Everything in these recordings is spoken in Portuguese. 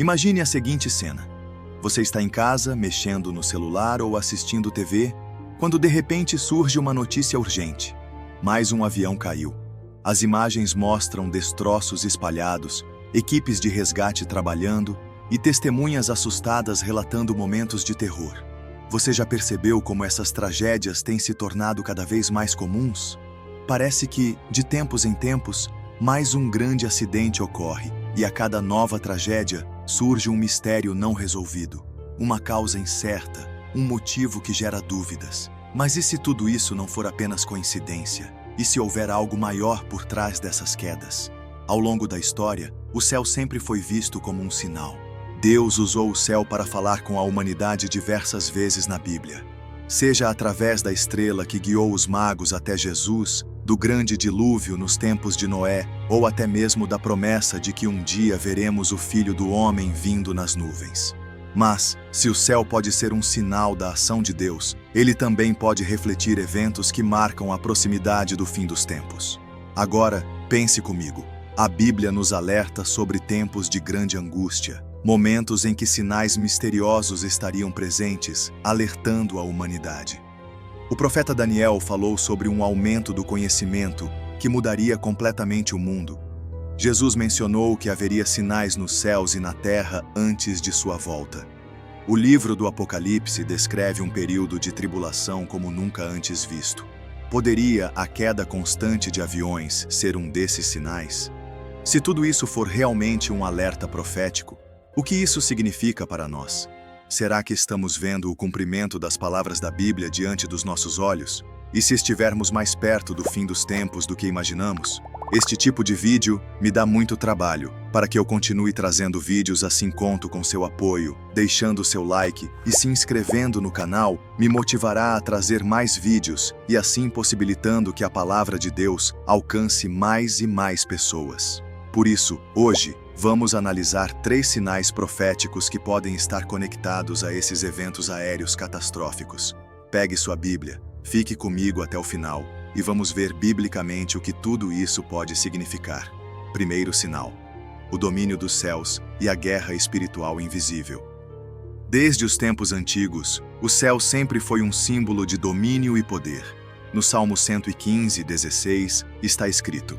Imagine a seguinte cena. Você está em casa, mexendo no celular ou assistindo TV, quando de repente surge uma notícia urgente. Mais um avião caiu. As imagens mostram destroços espalhados, equipes de resgate trabalhando e testemunhas assustadas relatando momentos de terror. Você já percebeu como essas tragédias têm se tornado cada vez mais comuns? Parece que, de tempos em tempos, mais um grande acidente ocorre e a cada nova tragédia surge um mistério não resolvido, uma causa incerta, um motivo que gera dúvidas. Mas e se tudo isso não for apenas coincidência? E se houver algo maior por trás dessas quedas? Ao longo da história, o céu sempre foi visto como um sinal. Deus usou o céu para falar com a humanidade diversas vezes na Bíblia. Seja através da estrela que guiou os magos até Jesus, do grande dilúvio nos tempos de Noé, ou até mesmo da promessa de que um dia veremos o Filho do Homem vindo nas nuvens. Mas, se o céu pode ser um sinal da ação de Deus, ele também pode refletir eventos que marcam a proximidade do fim dos tempos. Agora, pense comigo. A Bíblia nos alerta sobre tempos de grande angústia, momentos em que sinais misteriosos estariam presentes, alertando a humanidade. O profeta Daniel falou sobre um aumento do conhecimento que mudaria completamente o mundo. Jesus mencionou que haveria sinais nos céus e na terra antes de sua volta. O livro do Apocalipse descreve um período de tribulação como nunca antes visto. Poderia a queda constante de aviões ser um desses sinais? Se tudo isso for realmente um alerta profético, o que isso significa para nós? Será que estamos vendo o cumprimento das palavras da Bíblia diante dos nossos olhos? E se estivermos mais perto do fim dos tempos do que imaginamos? Este tipo de vídeo me dá muito trabalho. Para que eu continue trazendo vídeos assim, conto com seu apoio, deixando seu like e se inscrevendo no canal, me motivará a trazer mais vídeos e assim possibilitando que a palavra de Deus alcance mais e mais pessoas. Por isso, hoje, vamos analisar 3 sinais proféticos que podem estar conectados a esses eventos aéreos catastróficos. Pegue sua Bíblia, fique comigo até o final e vamos ver biblicamente o que tudo isso pode significar. Primeiro sinal: o domínio dos céus e a guerra espiritual invisível. Desde os tempos antigos, o céu sempre foi um símbolo de domínio e poder. No Salmo 115:16 está escrito: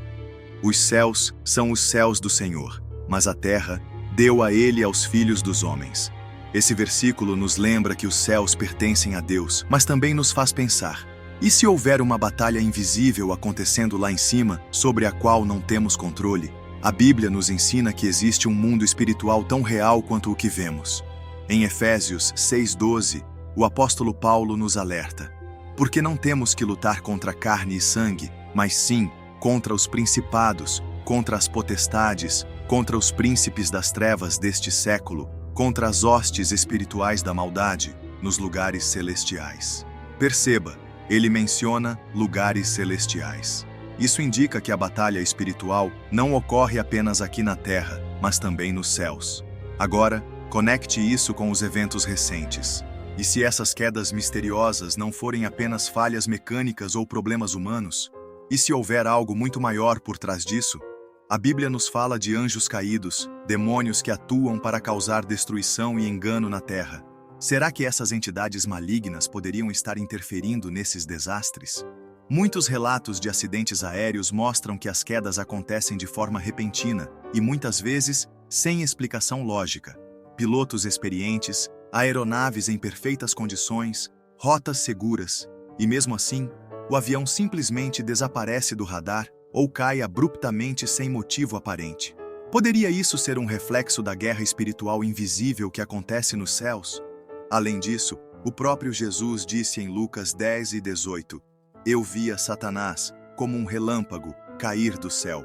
"Os céus são os céus do Senhor, mas a terra deu a ele aos filhos dos homens." Esse versículo nos lembra que os céus pertencem a Deus, mas também nos faz pensar: e se houver uma batalha invisível acontecendo lá em cima, sobre a qual não temos controle? A Bíblia nos ensina que existe um mundo espiritual tão real quanto o que vemos. Em Efésios 6:12, o apóstolo Paulo nos alerta: "Porque não temos que lutar contra carne e sangue, mas sim contra os principados, contra as potestades, contra os príncipes das trevas deste século, contra as hostes espirituais da maldade nos lugares celestiais." Perceba, ele menciona lugares celestiais. Isso indica que a batalha espiritual não ocorre apenas aqui na Terra, mas também nos céus. Agora, conecte isso com os eventos recentes. E se essas quedas misteriosas não forem apenas falhas mecânicas ou problemas humanos? E se houver algo muito maior por trás disso? A Bíblia nos fala de anjos caídos, demônios que atuam para causar destruição e engano na Terra. Será que essas entidades malignas poderiam estar interferindo nesses desastres? Muitos relatos de acidentes aéreos mostram que as quedas acontecem de forma repentina e muitas vezes sem explicação lógica. Pilotos experientes, aeronaves em perfeitas condições, rotas seguras, e mesmo assim, o avião simplesmente desaparece do radar ou cai abruptamente sem motivo aparente. Poderia isso ser um reflexo da guerra espiritual invisível que acontece nos céus? Além disso, o próprio Jesus disse em Lucas 10:18: "Eu via Satanás, como um relâmpago, cair do céu."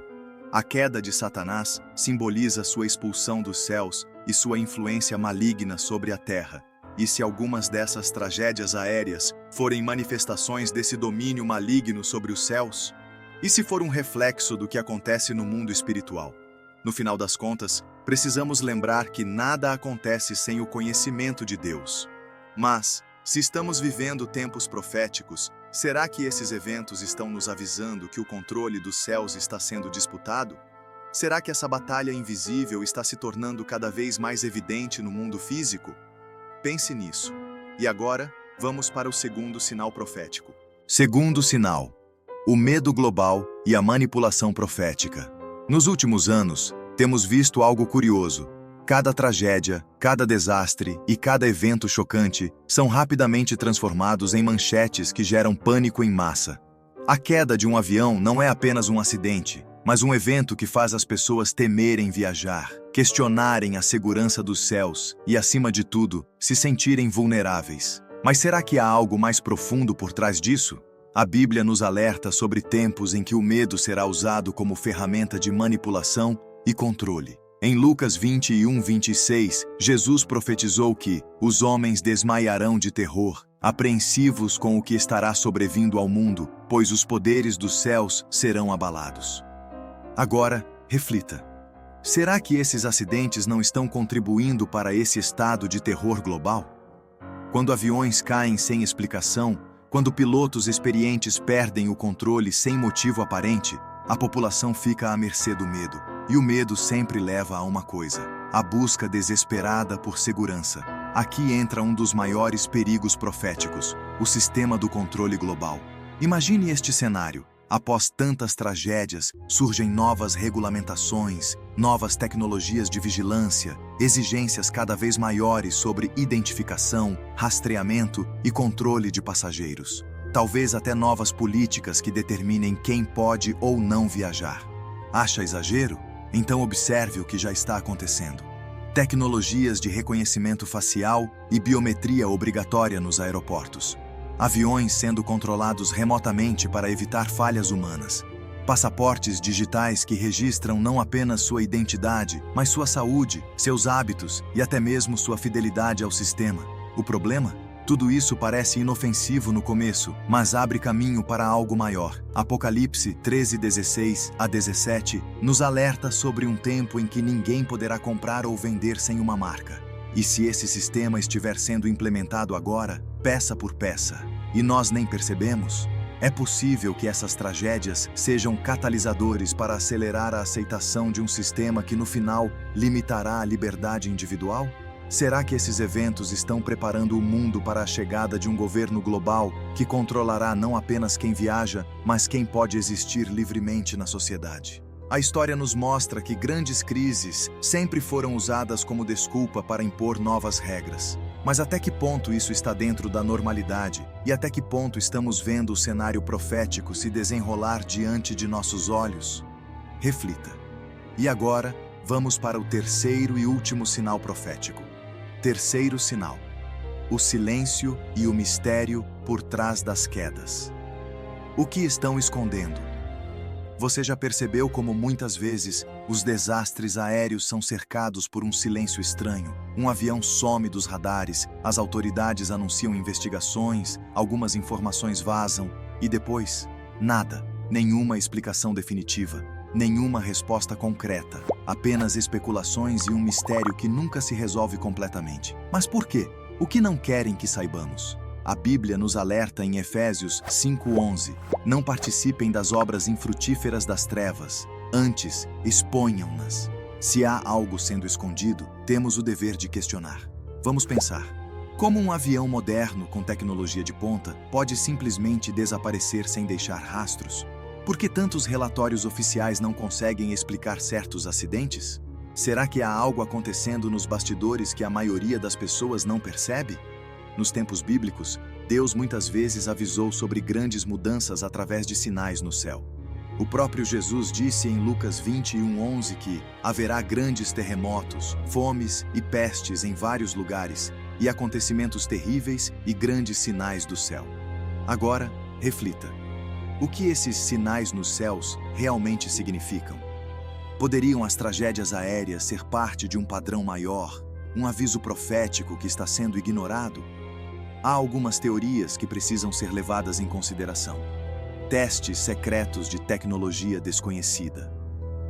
A queda de Satanás simboliza sua expulsão dos céus e sua influência maligna sobre a terra. E se algumas dessas tragédias aéreas forem manifestações desse domínio maligno sobre os céus? E se for um reflexo do que acontece no mundo espiritual? No final das contas, precisamos lembrar que nada acontece sem o conhecimento de Deus. Mas, se estamos vivendo tempos proféticos, será que esses eventos estão nos avisando que o controle dos céus está sendo disputado? Será que essa batalha invisível está se tornando cada vez mais evidente no mundo físico? Pense nisso. E agora, vamos para o segundo sinal profético. Segundo sinal: o medo global e a manipulação profética. Nos últimos anos, temos visto algo curioso. Cada tragédia, cada desastre e cada evento chocante são rapidamente transformados em manchetes que geram pânico em massa. A queda de um avião não é apenas um acidente, mas um evento que faz as pessoas temerem viajar, questionarem a segurança dos céus e, acima de tudo, se sentirem vulneráveis. Mas será que há algo mais profundo por trás disso? A Bíblia nos alerta sobre tempos em que o medo será usado como ferramenta de manipulação e controle. Em Lucas 21:26, Jesus profetizou que os homens desmaiarão de terror, apreensivos com o que estará sobrevindo ao mundo, pois os poderes dos céus serão abalados. Agora, reflita. Será que esses acidentes não estão contribuindo para esse estado de terror global? Quando aviões caem sem explicação, quando pilotos experientes perdem o controle sem motivo aparente, a população fica à mercê do medo. E o medo sempre leva a uma coisa: a busca desesperada por segurança. Aqui entra um dos maiores perigos proféticos: o sistema do controle global. Imagine este cenário. Após tantas tragédias, surgem novas regulamentações, novas tecnologias de vigilância, exigências cada vez maiores sobre identificação, rastreamento e controle de passageiros. Talvez até novas políticas que determinem quem pode ou não viajar. Acha exagero? Então observe o que já está acontecendo. Tecnologias de reconhecimento facial e biometria obrigatória nos aeroportos. Aviões sendo controlados remotamente para evitar falhas humanas. Passaportes digitais que registram não apenas sua identidade, mas sua saúde, seus hábitos e até mesmo sua fidelidade ao sistema. O problema? Tudo isso parece inofensivo no começo, mas abre caminho para algo maior. Apocalipse 13:16-17 nos alerta sobre um tempo em que ninguém poderá comprar ou vender sem uma marca. E se esse sistema estiver sendo implementado agora, peça por peça, e nós nem percebemos, é possível que essas tragédias sejam catalisadores para acelerar a aceitação de um sistema que no final limitará a liberdade individual? Será que esses eventos estão preparando o mundo para a chegada de um governo global que controlará não apenas quem viaja, mas quem pode existir livremente na sociedade? A história nos mostra que grandes crises sempre foram usadas como desculpa para impor novas regras. Mas até que ponto isso está dentro da normalidade? E até que ponto estamos vendo o cenário profético se desenrolar diante de nossos olhos? Reflita. E agora, vamos para o terceiro e último sinal profético. Terceiro sinal: o silêncio e o mistério por trás das quedas. O que estão escondendo? Você já percebeu como muitas vezes os desastres aéreos são cercados por um silêncio estranho? Um avião some dos radares, as autoridades anunciam investigações, algumas informações vazam e depois, nada, nenhuma explicação definitiva, nenhuma resposta concreta, apenas especulações e um mistério que nunca se resolve completamente. Mas por quê? O que não querem que saibamos? A Bíblia nos alerta em Efésios 5:11: não participem das obras infrutíferas das trevas, antes exponham-nas. Se há algo sendo escondido, temos o dever de questionar. Vamos pensar. Como um avião moderno com tecnologia de ponta pode simplesmente desaparecer sem deixar rastros? Por que tantos relatórios oficiais não conseguem explicar certos acidentes? Será que há algo acontecendo nos bastidores que a maioria das pessoas não percebe? Nos tempos bíblicos, Deus muitas vezes avisou sobre grandes mudanças através de sinais no céu. O próprio Jesus disse em Lucas 21:11 que haverá grandes terremotos, fomes e pestes em vários lugares, e acontecimentos terríveis e grandes sinais do céu. Agora, reflita. O que esses sinais nos céus realmente significam? Poderiam as tragédias aéreas ser parte de um padrão maior, um aviso profético que está sendo ignorado? Há algumas teorias que precisam ser levadas em consideração. Testes secretos de tecnologia desconhecida.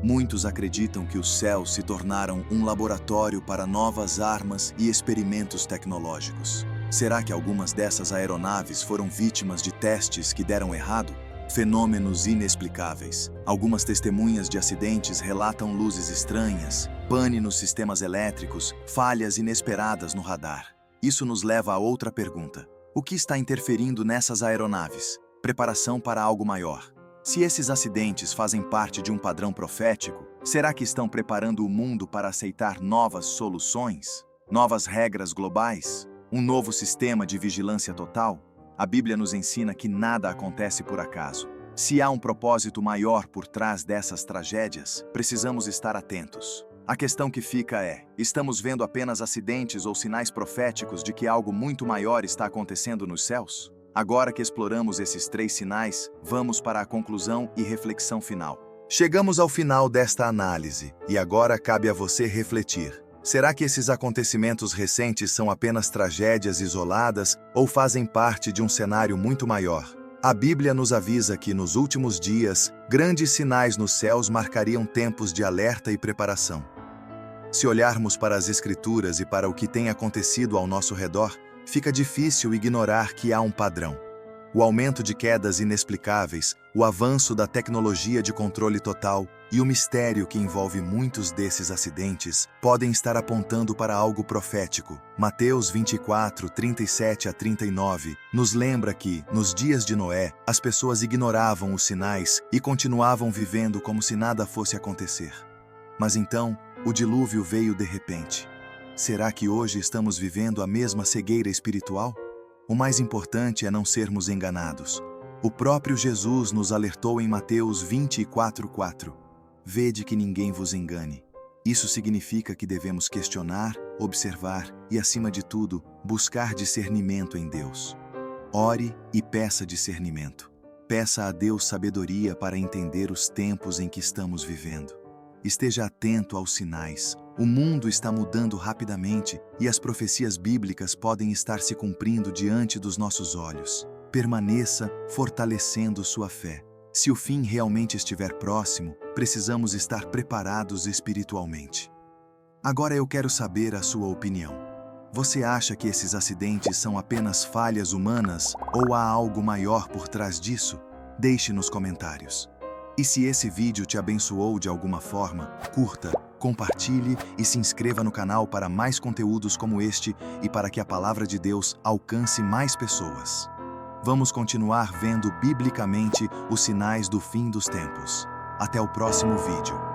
Muitos acreditam que os céus se tornaram um laboratório para novas armas e experimentos tecnológicos. Será que algumas dessas aeronaves foram vítimas de testes que deram errado? Fenômenos inexplicáveis. Algumas testemunhas de acidentes relatam luzes estranhas, pane nos sistemas elétricos, falhas inesperadas no radar. Isso nos leva a outra pergunta. O que está interferindo nessas aeronaves? Preparação para algo maior. Se esses acidentes fazem parte de um padrão profético, será que estão preparando o mundo para aceitar novas soluções? Novas regras globais? Um novo sistema de vigilância total? A Bíblia nos ensina que nada acontece por acaso. Se há um propósito maior por trás dessas tragédias, precisamos estar atentos. A questão que fica é: estamos vendo apenas acidentes ou sinais proféticos de que algo muito maior está acontecendo nos céus? Agora que exploramos esses 3 sinais, vamos para a conclusão e reflexão final. Chegamos ao final desta análise, e agora cabe a você refletir. Será que esses acontecimentos recentes são apenas tragédias isoladas ou fazem parte de um cenário muito maior? A Bíblia nos avisa que, nos últimos dias, grandes sinais nos céus marcariam tempos de alerta e preparação. Se olharmos para as Escrituras e para o que tem acontecido ao nosso redor, fica difícil ignorar que há um padrão. O aumento de quedas inexplicáveis, o avanço da tecnologia de controle total e o mistério que envolve muitos desses acidentes podem estar apontando para algo profético. Mateus 24, 37 a 39 nos lembra que, nos dias de Noé, as pessoas ignoravam os sinais e continuavam vivendo como se nada fosse acontecer. Mas então, o dilúvio veio de repente. Será que hoje estamos vivendo a mesma cegueira espiritual? O mais importante é não sermos enganados. O próprio Jesus nos alertou em Mateus 24:4. Vede que ninguém vos engane. Isso significa que devemos questionar, observar e, acima de tudo, buscar discernimento em Deus. Ore e peça discernimento. Peça a Deus sabedoria para entender os tempos em que estamos vivendo. Esteja atento aos sinais. O mundo está mudando rapidamente e as profecias bíblicas podem estar se cumprindo diante dos nossos olhos. Permaneça fortalecendo sua fé. Se o fim realmente estiver próximo, precisamos estar preparados espiritualmente. Agora eu quero saber a sua opinião. Você acha que esses acidentes são apenas falhas humanas ou há algo maior por trás disso? Deixe nos comentários. E se esse vídeo te abençoou de alguma forma, curta, compartilhe e se inscreva no canal para mais conteúdos como este e para que a palavra de Deus alcance mais pessoas. Vamos continuar vendo biblicamente os sinais do fim dos tempos. Até o próximo vídeo.